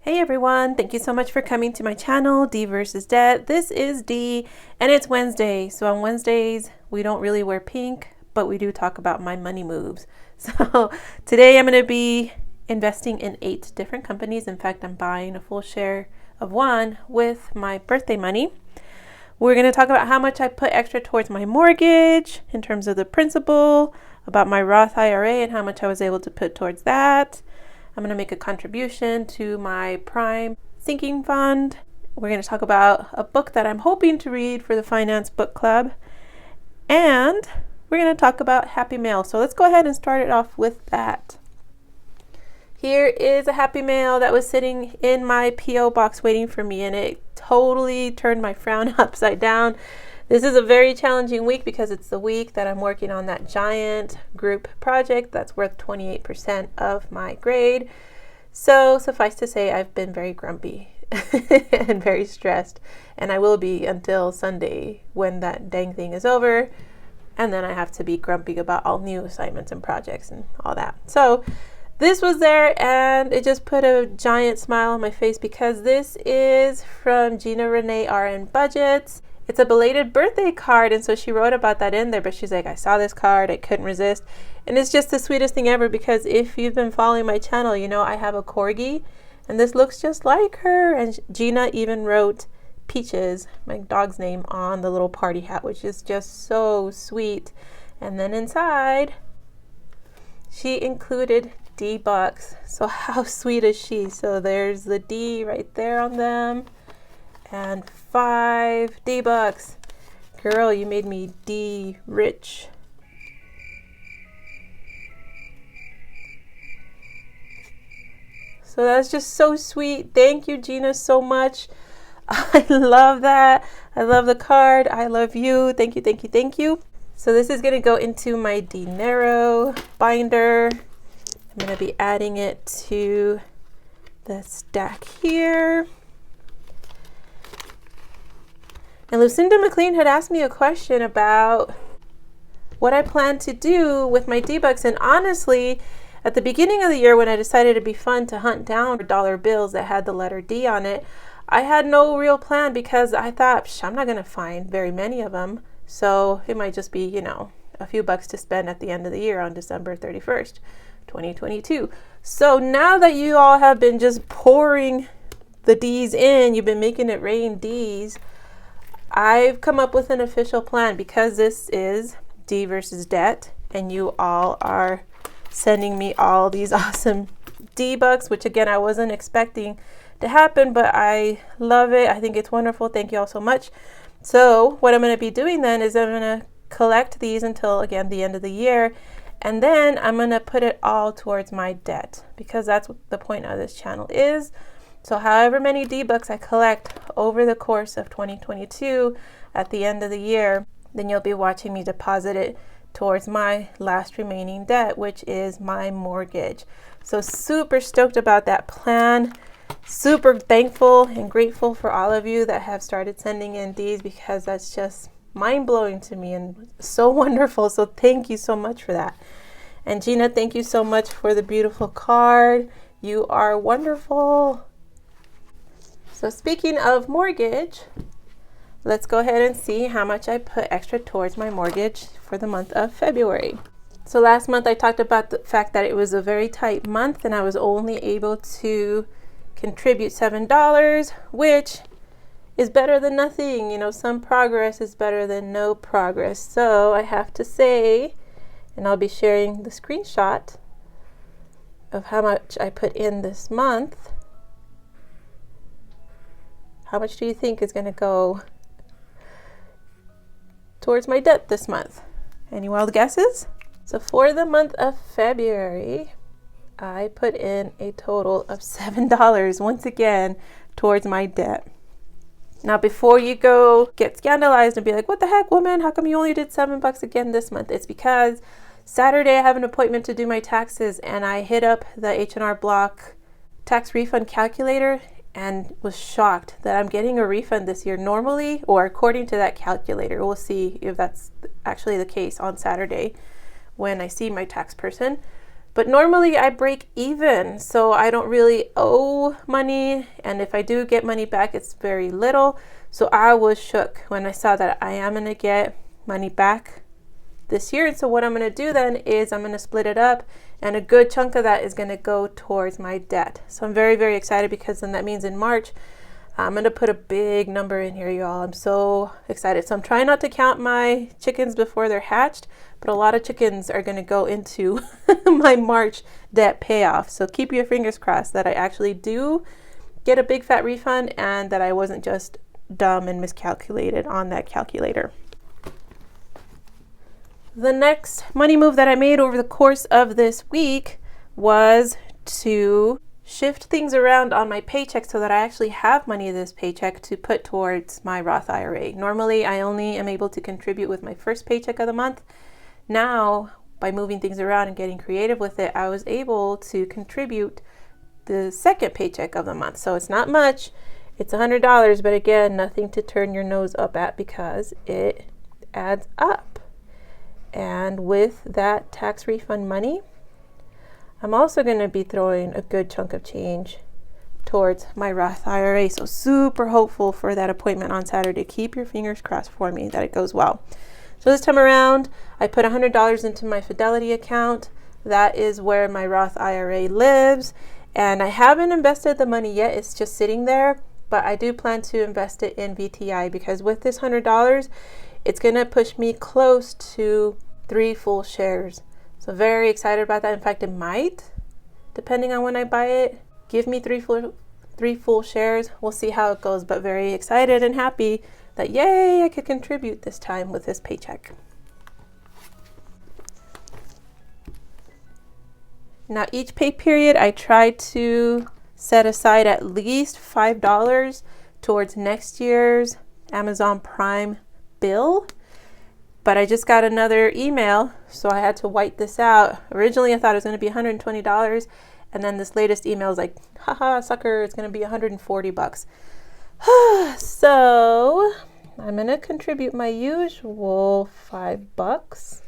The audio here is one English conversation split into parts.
Hey everyone, thank you so much for coming to my channel, D versus Debt. This is D and it's Wednesday. So on Wednesdays, we don't really wear pink, but we do talk about my money moves. So today I'm going to be investing in 8 different companies. In fact, I'm buying a full share of one with my birthday money. We're going to talk about how much I put extra towards my mortgage in terms of the principal, about my Roth IRA and how much I was able to put towards that. I'm going to make a contribution to my Prime sinking fund. We're going to talk about a book that I'm hoping to read for the Finance Book Club. And we're going to talk about Happy Mail. So let's go ahead and start it off with that. Here is a Happy Mail that was sitting in my P.O. box waiting for me, and it totally turned my frown upside down. This is a very challenging week because it's the week that I'm working on that giant group project that's worth 28% of my grade. So suffice to say, I've been very grumpy and very stressed, and I will be until Sunday when that dang thing is over. And then I have to be grumpy about all new assignments and projects and all that. So this was there, and it just put a giant smile on my face because this is from Gina Renee RN Budgets. It's a belated birthday card, and so she wrote about that in there, but she's like, I saw this card, I couldn't resist. And it's just the sweetest thing ever because if you've been following my channel, you know I have a Corgi, and this looks just like her. And Gina even wrote Peaches, my dog's name, on the little party hat, which is just so sweet. And then inside, she included D bucks. So how sweet is she? So there's the D right there on them. And 5 D bucks. Girl, you made me D rich. So that's just so sweet. Thank you, Gina, so much. I love that. I love the card. I love you. Thank you, thank you, thank you. So this is going to go into my dinero binder. I'm going to be adding it to the stack here. And Lucinda McLean had asked me a question about what I plan to do with my D-Bucks. And honestly, at the beginning of the year when I decided it'd be fun to hunt down dollar bills that had the letter D on it, I had no real plan because I thought, I'm not going to find very many of them. So it might just be, a few bucks to spend at the end of the year on December 31st, 2022. So now that you all have been just pouring the D's in, you've been making it rain D's, I've come up with an official plan because this is D versus Debt, and you all are sending me all these awesome D bucks, which again, I wasn't expecting to happen, but I love it. I think it's wonderful. Thank you all so much. So what I'm going to be doing then is I'm going to collect these until, again, the end of the year. And then I'm going to put it all towards my debt because that's what the point of this channel is. So however many D-bucks I collect over the course of 2022 at the end of the year, then you'll be watching me deposit it towards my last remaining debt, which is my mortgage. So super stoked about that plan. Super thankful and grateful for all of you that have started sending in Ds because that's just mind-blowing to me and so wonderful. So thank you so much for that. And Gina, thank you so much for the beautiful card. You are wonderful. So speaking of mortgage, let's go ahead and see how much I put extra towards my mortgage for the month of February. So last month I talked about the fact that it was a very tight month and I was only able to contribute $7, which is better than nothing. Some progress is better than no progress. So I have to say, and I'll be sharing the screenshot of how much I put in this month. How much do you think is going to go towards my debt this month? Any wild guesses? So for the month of February, I put in a total of $7 once again towards my debt. Now, before you go get scandalized and be like, what the heck, woman? How come you only did $7 again this month? It's because Saturday I have an appointment to do my taxes, and I hit up the H&R Block tax refund calculator and was shocked that I'm getting a refund this year normally, or according to that calculator. We'll see if that's actually the case on Saturday when I see my tax person. But normally I break even, so I don't really owe money. And if I do get money back, it's very little. So I was shook when I saw that I am going to get money back this year. And so what I'm going to do then is I'm going to split it up, and a good chunk of that is going to go towards my debt. So I'm very, very excited, because then that means in March, I'm going to put a big number in here, y'all. I'm so excited. So I'm trying not to count my chickens before they're hatched, but a lot of chickens are going to go into my March debt payoff. So keep your fingers crossed that I actually do get a big fat refund, and that I wasn't just dumb and miscalculated on that calculator. The next money move that I made over the course of this week was to shift things around on my paycheck so that I actually have money this paycheck to put towards my Roth IRA. Normally, I only am able to contribute with my first paycheck of the month. Now, by moving things around and getting creative with it, I was able to contribute the second paycheck of the month. So it's not much. It's $100, but again, nothing to turn your nose up at, because it adds up. And with that tax refund money, I'm also going to be throwing a good chunk of change towards my Roth IRA. So super hopeful for that appointment on Saturday. Keep your fingers crossed for me that it goes well. So this time around, I put $100 into my Fidelity account. That is where my Roth IRA lives. And I haven't invested the money yet. It's just sitting there. But I do plan to invest it in VTI, because with this $100, it's going to push me close to 3 full shares. So very excited about that. In fact, it might, depending on when I buy it, give me three full shares. We'll see how it goes, but very excited and happy that, yay, I could contribute this time with this paycheck. Now, each pay period, I try to set aside at least $5 towards next year's Amazon Prime bill. But I just got another email, so I had to white this out. Originally, I thought it was going to be $120, and then this latest email is like, haha, sucker, it's going to be $140. So I'm going to contribute my usual $5.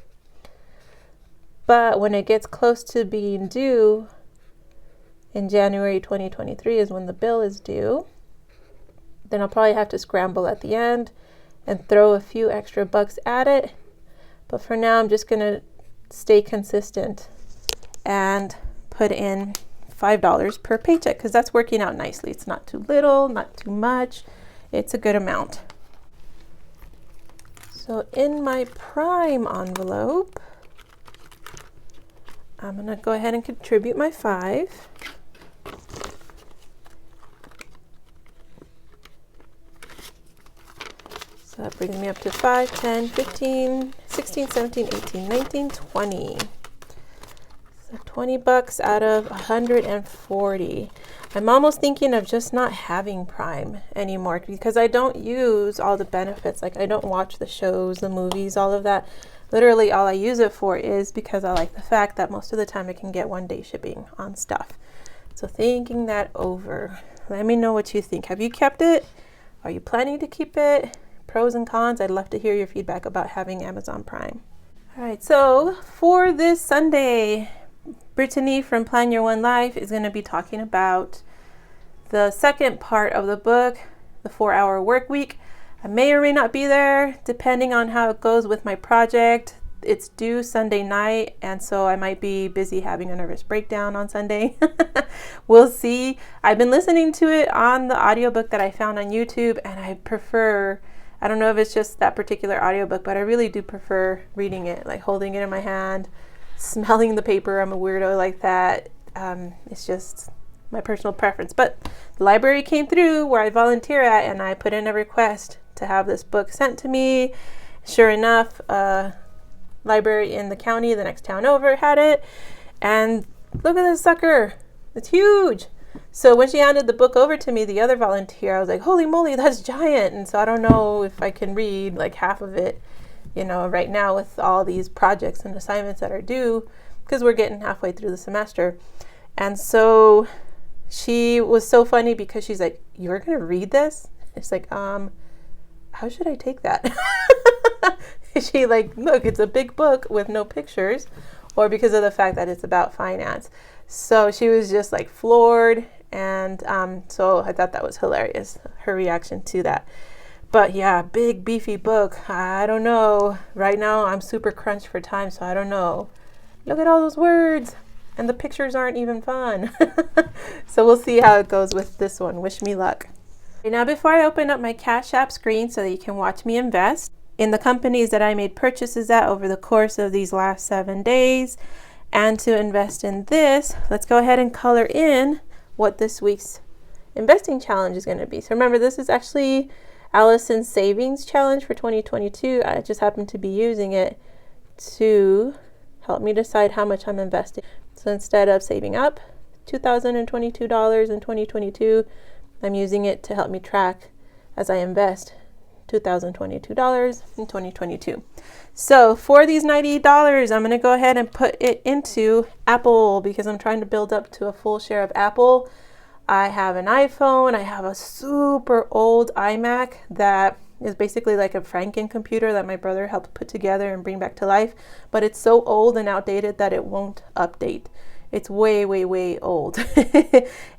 But when it gets close to being due, in January 2023 is when the bill is due, then I'll probably have to scramble at the end and throw a few extra bucks at it. But for now, I'm just going to stay consistent and put in $5 per paycheck, because that's working out nicely. It's not too little, not too much. It's a good amount. So in my Prime envelope, I'm going to go ahead and contribute my $5. So that brings me up to 5, 10, 15, 16, 17, 18, 19, 20. So $20 out of 140. I'm almost thinking of just not having Prime anymore, because I don't use all the benefits. Like, I don't watch the shows, the movies, all of that. Literally all I use it for is because I like the fact that most of the time I can get 1-day shipping on stuff. So thinking that over, let me know what you think. Have you kept it? Are you planning to keep it? Pros and cons. I'd love to hear your feedback about having Amazon Prime. All right, so for this Sunday, Brittany from Plan Your One Life is going to be talking about the second part of the book, the 4-hour work week. I may or may not be there, depending on how it goes with my project. It's due Sunday night, and so I might be busy having a nervous breakdown on Sunday. We'll see. I've been listening to it on the audiobook that I found on YouTube, and I prefer, I don't know if it's just that particular audiobook, but I really do prefer reading it, like holding it in my hand, smelling the paper. I'm a weirdo like that. It's just my personal preference. But the library came through where I volunteer at, and I put in a request to have this book sent to me. Sure enough, library in the county, the next town over, had it. And look at this sucker. It's huge. So when she handed the book over to me, the other volunteer, I was like, holy moly, that's giant. And so I don't know if I can read like half of it, right now with all these projects and assignments that are due, because we're getting halfway through the semester. And so she was so funny, because she's like, you're going to read this? It's like, how should I take that? She like, look, it's a big book with no pictures. or because of the fact that it's about finance. So she was just like floored. And so I thought that was hilarious, her reaction to that. But yeah, big beefy book. I don't know. Right now I'm super crunched for time, so I don't know. Look at all those words. And the pictures aren't even fun. So we'll see how it goes with this one. Wish me luck. Okay, now before I open up my Cash App screen so that you can watch me invest in the companies that I made purchases at over the course of these last 7 days, and to invest in this, let's go ahead and color in what this week's investing challenge is going to be. So remember, this is actually Allison's savings challenge for 2022. I just happen to be using it to help me decide how much I'm investing. So instead of saving up $2,022 in 2022, I'm using it to help me track as I invest $2,022 in 2022. So for these $90, I'm going to go ahead and put it into Apple because I'm trying to build up to a full share of Apple. I have an iPhone. I have a super old iMac that is basically like a Franken computer that my brother helped put together and bring back to life. But it's so old and outdated that it won't update. It's way, way, way old.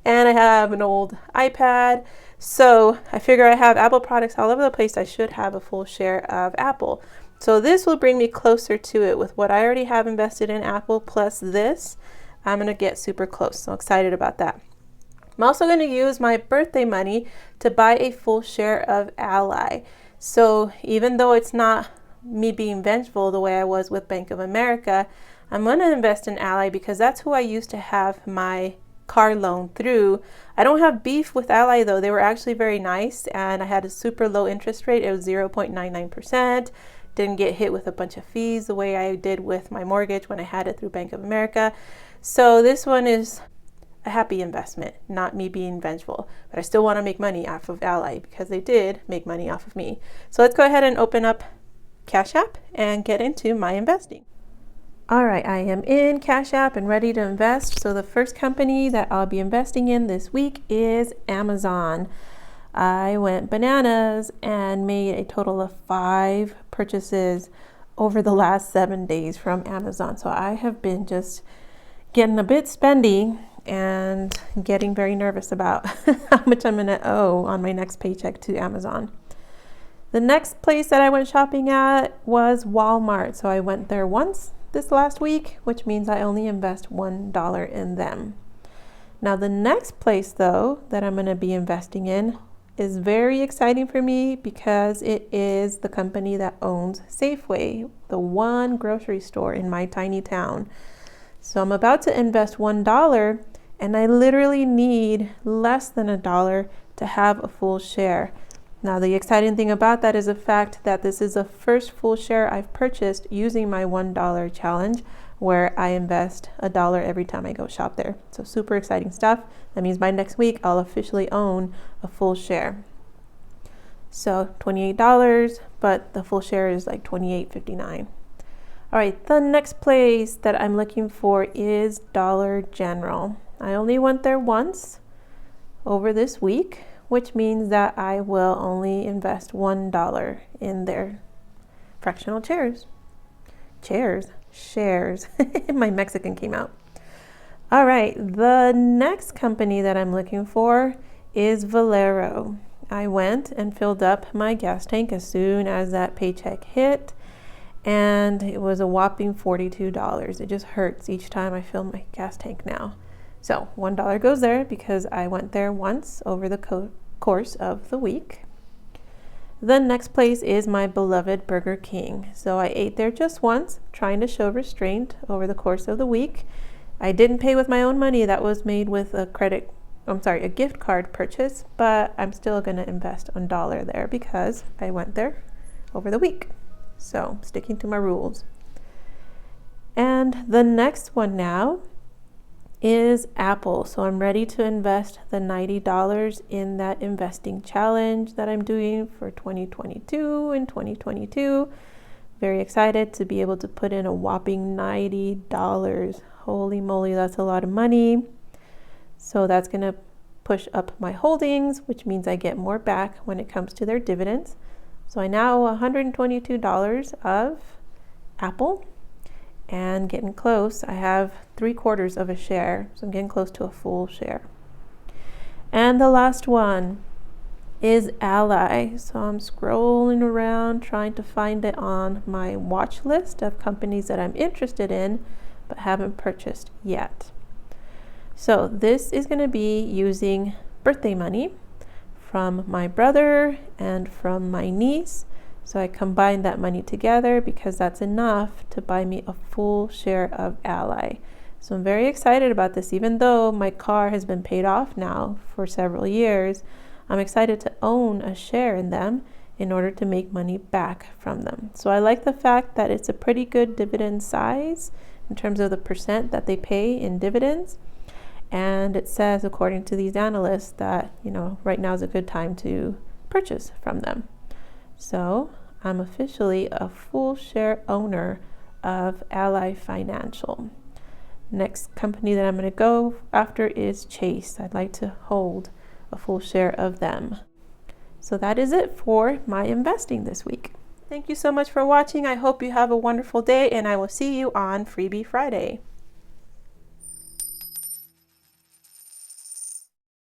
And I have an old iPad. So I figure I have Apple products all over the place. I should have a full share of Apple. So this will bring me closer to it with what I already have invested in Apple plus this. I'm going to get super close. So excited about that. I'm also going to use my birthday money to buy a full share of Ally. So even though it's not me being vengeful the way I was with Bank of America, I'm going to invest in Ally because that's who I used to have my car loan through. I don't have beef with Ally though. They were actually very nice and I had a super low interest rate. It was 0.99%. Didn't get hit with a bunch of fees the way I did with my mortgage when I had it through Bank of America. So this one is a happy investment, not me being vengeful. But I still want to make money off of Ally because they did make money off of me. So let's go ahead and open up Cash App and get into my investing. All right, I am in Cash App and ready to invest. So the first company that I'll be investing in this week is Amazon. I went bananas and made a total of 5 purchases over the last 7 days from Amazon. So I have been just getting a bit spendy and getting very nervous about how much I'm going to owe on my next paycheck to Amazon. The next place that I went shopping at was Walmart. So I went there once this last week, which means I only invest $1 in them. Now the next place though that I'm going to be investing in is very exciting for me because it is the company that owns Safeway, the one grocery store in my tiny town. So I'm about to invest $1 and I literally need less than $1 to have a full share. Now the exciting thing about that is the fact that this is the first full share I've purchased using my $1 challenge where I invest $1 every time I go shop there. So super exciting stuff. That means by next week I'll officially own a full share. So $28, but the full share is like $28.59. All right, the next place that I'm looking for is Dollar General. I only went there once over this week, which means that I will only invest $1 in their fractional shares. My Mexican came out. All right, the next company that I'm looking for is Valero. I went and filled up my gas tank as soon as that paycheck hit, and it was a whopping $42. It just hurts each time I fill my gas tank now. So $1 goes there because I went there once over the course of the week. The next place is my beloved Burger King. So I ate there just once, trying to show restraint over the course of the week. I didn't pay with my own money. That was made with a gift card purchase, but I'm still going to invest $1 there because I went there over the week. So sticking to my rules. And the next one now is Apple. So I'm ready to invest the $90 in that investing challenge that I'm doing for 2022 and 2022. Very excited to be able to put in a whopping $90. Holy moly, that's a lot of money. So that's going to push up my holdings, which means I get more back when it comes to their dividends. So I now owe $122 of Apple. and getting close. I have 3/4 of a share, so I'm getting close to a full share. And the last one is Ally. So I'm scrolling around trying to find it on my watch list of companies that I'm interested in but haven't purchased yet. So this is going to be using birthday money from my brother and from my niece. So I combined that money together because that's enough to buy me a full share of Ally. So I'm very excited about this. Even though my car has been paid off now for several years, I'm excited to own a share in them in order to make money back from them. So I like the fact that it's a pretty good dividend size in terms of the percent that they pay in dividends. And it says, according to these analysts, that, right now is a good time to purchase from them. So I'm officially a full share owner of Ally Financial. Next company that I'm going to go after is Chase. I'd like to hold a full share of them. So that is it for my investing this week. Thank you so much for watching. I hope you have a wonderful day, and I will see you on Freebie Friday.